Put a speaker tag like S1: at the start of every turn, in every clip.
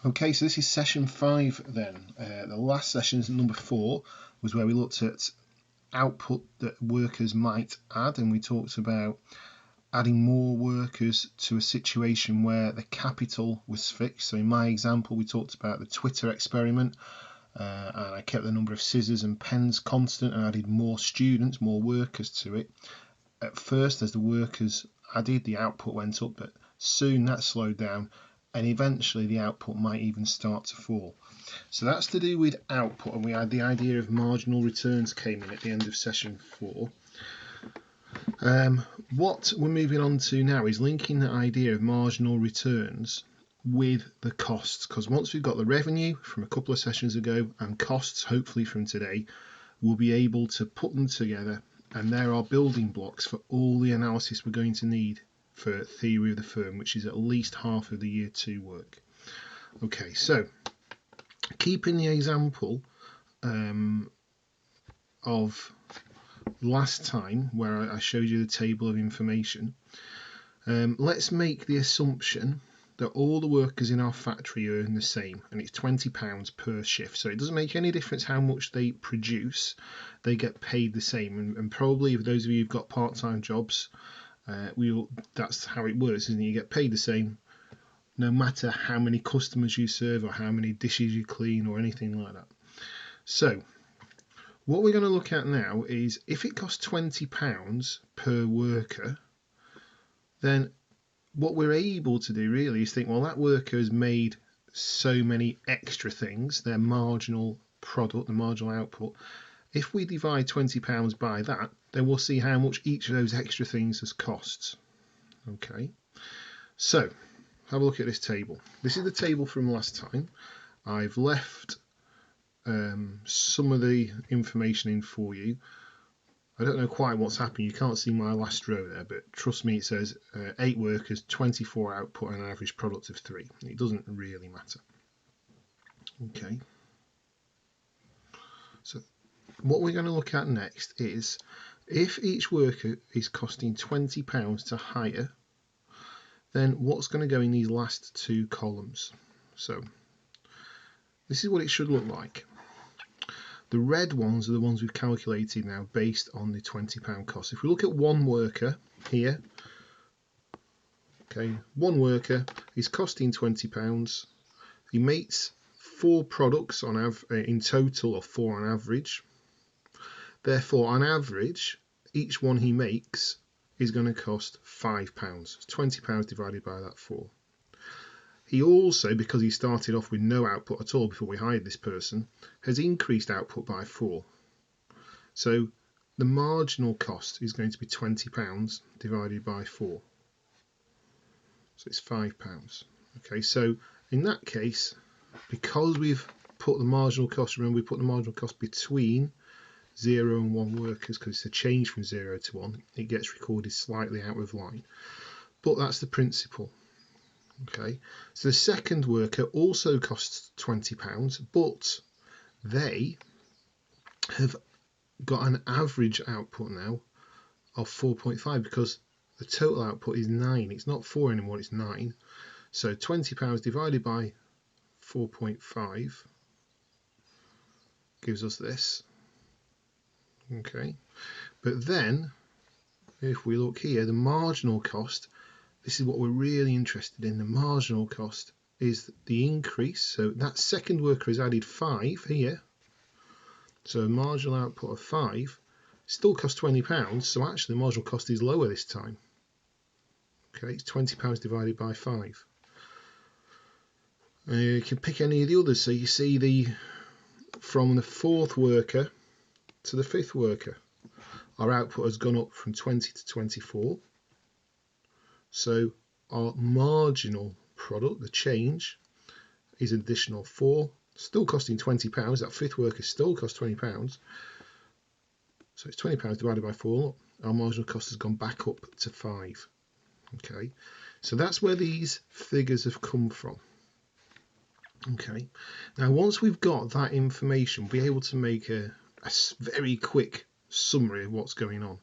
S1: Okay, so this is session 5 then. The last session, number 4, was where we looked at output that workers might add, and we talked about adding more workers to a situation where the capital was fixed. So in my example, we talked about the Twitter experiment, and I kept the number of scissors and pens constant and added more students, more workers to it. At first, as the workers added, the output went up, but soon that slowed down, and eventually the output might even start to fall. So that's to do with output, and we had the idea of marginal returns came in at the end of session 4. What we're moving on to now is linking the idea of marginal returns with the costs, because once we've got the revenue from a couple of sessions ago and costs hopefully from today, we'll be able to put them together, and there are building blocks for all the analysis we're going to need for theory of the firm, which is at least half of the year 2 work. Okay, so keeping the example of last time where I showed you the table of information, let's make the assumption that all the workers in our factory earn the same, and it's £20 per shift. So it doesn't make any difference how much they produce, they get paid the same. And probably for those of you who've got part-time jobs, that's how it works, isn't it? You get paid the same no matter how many customers you serve or how many dishes you clean or anything like that. So what we're going to look at now is if it costs £20 per worker, then what we're able to do really is think, well, that worker has made so many extra things, their marginal product, the marginal output. If we divide £20 by that, then we'll see how much each of those extra things has cost. Okay, so have a look at this table. This is the table from last time. I've left some of the information in for you. I don't know quite what's happened. You can't see my last row there, but trust me, it says 8 workers, 24 output, and an average product of 3. It doesn't really matter. Okay. So what we're going to look at next is if each worker is costing £20 to hire, then what's going to go in these last 2 columns? So this is what it should look like. The red ones are the ones we've calculated now based on the £20 cost. If we look at one worker here, okay, one worker is costing £20. He makes 4 products in total, or 4 on average. Therefore, on average, each one he makes is going to cost £5. It's £20 divided by that 4. He also, because he started off with no output at all before we hired this person, has increased output by 4. So the marginal cost is going to be £20 divided by 4. So it's £5. Okay, so in that case, because we've put the marginal cost, remember we put the marginal cost between 0 and 1 workers because it's a change from 0 to 1, it gets recorded slightly out of line. But that's the principle. Okay, so the second worker also costs £20, but they have got an average output now of 4.5 because the total output is 9. It's not 4 anymore, it's 9. So £20 divided by 4.5 gives us this. Okay, but then if we look here, the marginal cost, this is what we're really interested in. The marginal cost is the increase. So that second worker has added 5 here. So a marginal output of 5 still costs £20. So actually the marginal cost is lower this time. Okay, it's £20 divided by 5. You can pick any of the others. So you see from the 4th worker to the 5th worker, our output has gone up from 20 to 24. So our marginal product, the change, is an additional 4, still costing £20. That 5th worker still costs £20. So it's £20 divided by 4. Our marginal cost has gone back up to 5. Okay, so that's where these figures have come from. Okay, now once we've got that information, we'll be able to make a very quick summary of what's going on.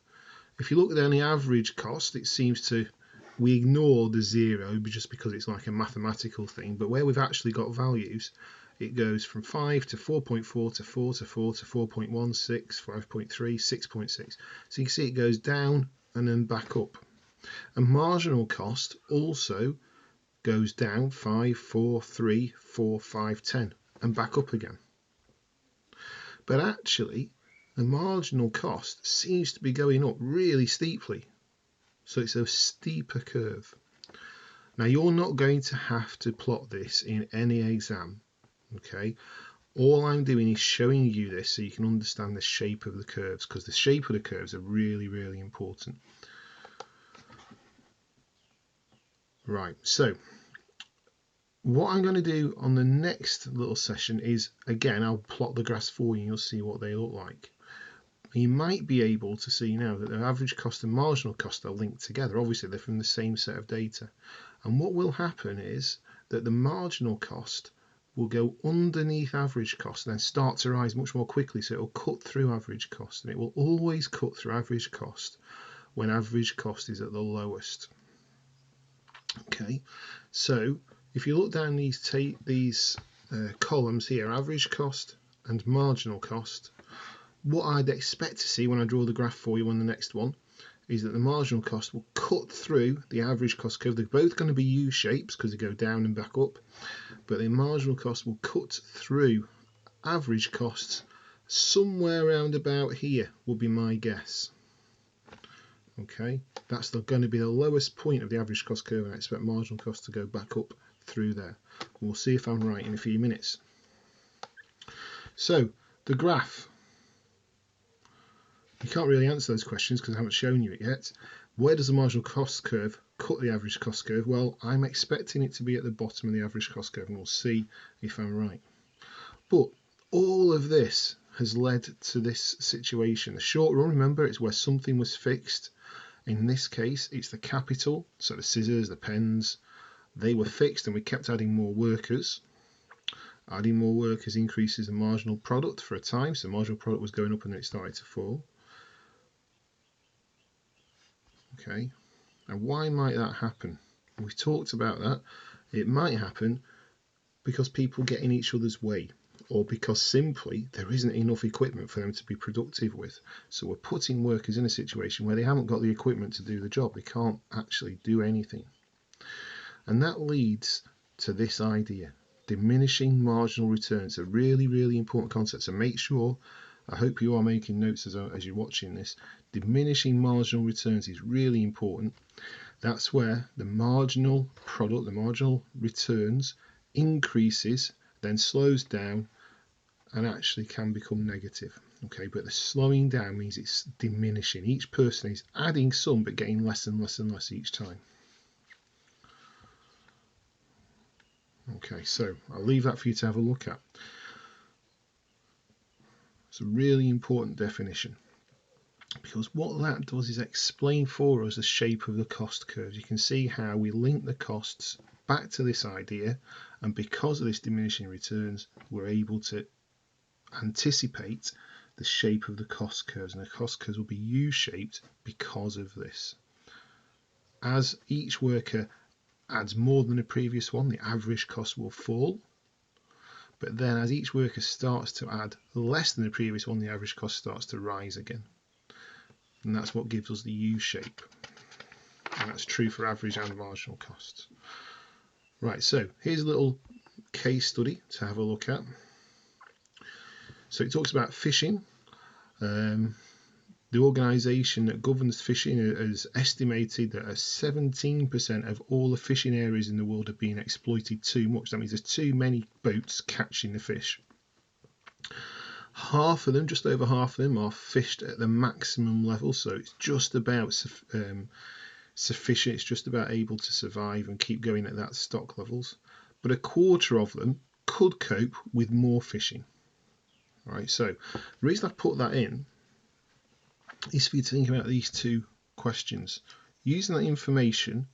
S1: If you look at the average cost, it seems to we ignore the 0 just because it's like a mathematical thing, but where we've actually got values, it goes from 5 to 4.4 to 4 to 4 to 4.16, 5.3, 6.6. So you can see it goes down and then back up. And marginal cost also goes down 5, 4, 3, 4, 5, 10 and back up again. But actually, the marginal cost seems to be going up really steeply. So it's a steeper curve. Now, you're not going to have to plot this in any exam, okay? All I'm doing is showing you this so you can understand the shape of the curves, because the shape of the curves are really, really important. Right, so what I'm going to do on the next little session is, again, I'll plot the graphs for you and you'll see what they look like. You might be able to see now that the average cost and marginal cost are linked together. Obviously, they're from the same set of data. And what will happen is that the marginal cost will go underneath average cost and then start to rise much more quickly. So it will cut through average cost. And it will always cut through average cost when average cost is at the lowest. Okay, so if you look down these columns here, average cost and marginal cost, what I'd expect to see when I draw the graph for you on the next one is that the marginal cost will cut through the average cost curve. They're both going to be U-shapes because they go down and back up, but the marginal cost will cut through average costs somewhere around about here would be my guess. Okay, that's going to be the lowest point of the average cost curve, and I expect marginal cost to go back up through there. We'll see if I'm right in a few minutes. So the graph, you can't really answer those questions because I haven't shown you it yet. Where does the marginal cost curve cut the average cost curve? Well, I'm expecting it to be at the bottom of the average cost curve, and we'll see if I'm right. But all of this has led to this situation. The short run, remember, it's where something was fixed. In this case, it's the capital, so the scissors, the pens, they were fixed and we kept adding more workers. Adding more workers increases the marginal product for a time, so the marginal product was going up and then it started to fall. Okay, and why might that happen? We've talked about that. It might happen because people get in each other's way, or because simply there isn't enough equipment for them to be productive with. So we're putting workers in a situation where they haven't got the equipment to do the job. They can't actually do anything. And that leads to this idea, diminishing marginal returns. A really, really important concept. So make sure, I hope you are making notes as you're watching this. Diminishing marginal returns is really important. That's where the marginal product, the marginal returns increases, then slows down and actually can become negative. Okay, but the slowing down means it's diminishing. Each person is adding some but getting less and less and less each time. Okay, so I'll leave that for you to have a look at. It's a really important definition, because what that does is explain for us the shape of the cost curves. You can see how we link the costs back to this idea, and because of this diminishing returns, we're able to anticipate the shape of the cost curves, and the cost curves will be U-shaped because of this. As each worker adds more than the previous one, the average cost will fall. But then as each worker starts to add less than the previous one, the average cost starts to rise again. And that's what gives us the U shape. And that's true for average and marginal costs. Right, so here's a little case study to have a look at. So it talks about fishing. The organisation that governs fishing has estimated that 17% of all the fishing areas in the world are being exploited too much. That means there's too many boats catching the fish. Half of them, just over half of them, are fished at the maximum level, so it's just about sufficient, it's just about able to survive and keep going at that stock levels. But a quarter of them could cope with more fishing. All right, so the reason I put that in is for you to think about these two questions. Using that information,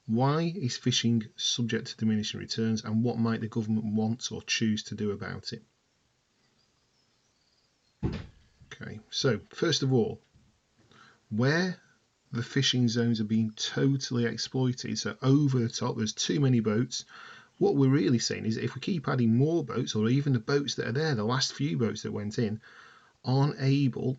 S1: why is fishing subject to diminishing returns, and what might the government want or choose to do about it? Okay, so first of all, where the fishing zones are being totally exploited, so over the top, there's too many boats. What we're really saying is that if we keep adding more boats, or even the boats that are there, the last few boats that went in, aren't able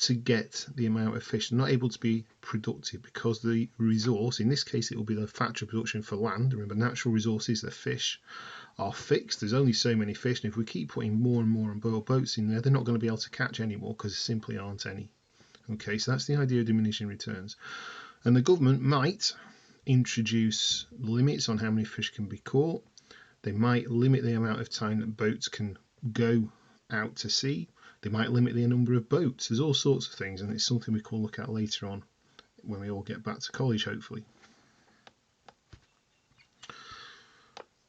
S1: to get the amount of fish, they're not able to be productive because the resource, in this case it will be the factory production for land, remember natural resources, the fish, are fixed. There's only so many fish, and if we keep putting more and more boats in there, they're not going to be able to catch any more because there simply aren't any. Okay, so that's the idea of diminishing returns. And the government might introduce limits on how many fish can be caught. They might limit the amount of time that boats can go out to sea. They might limit the number of boats. There's all sorts of things, and it's something we can look at later on when we all get back to college, hopefully.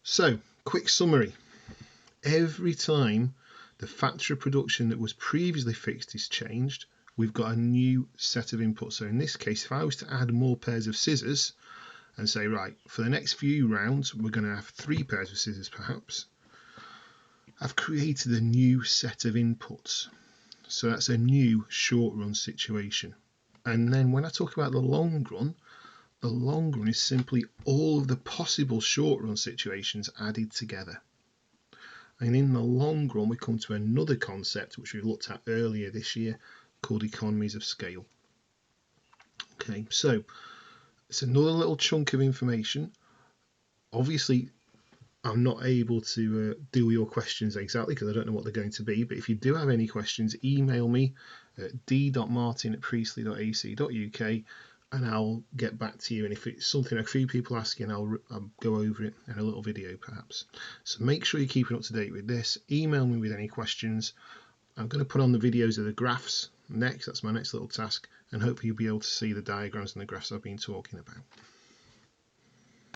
S1: So, quick summary. Every time the factory production that was previously fixed is changed, we've got a new set of inputs. So in this case, if I was to add more pairs of scissors and say, right, for the next few rounds, we're going to have 3 pairs of scissors perhaps, I've created a new set of inputs. So that's a new short run situation. And then when I talk about the long run is simply all of the possible short run situations added together. And in the long run, we come to another concept which we looked at earlier this year called economies of scale. Okay, so it's another little chunk of information. Obviously, I'm not able to do your questions exactly because I don't know what they're going to be, but if you do have any questions, email me at d.martin@priestley.ac.uk and I'll get back to you. And if it's something a few people asking, I'll go over it in a little video perhaps. So make sure you're keeping up to date with this. Email me with any questions. I'm going to put on the videos of the graphs next. That's my next little task, and hopefully you'll be able to see the diagrams and the graphs I've been talking about.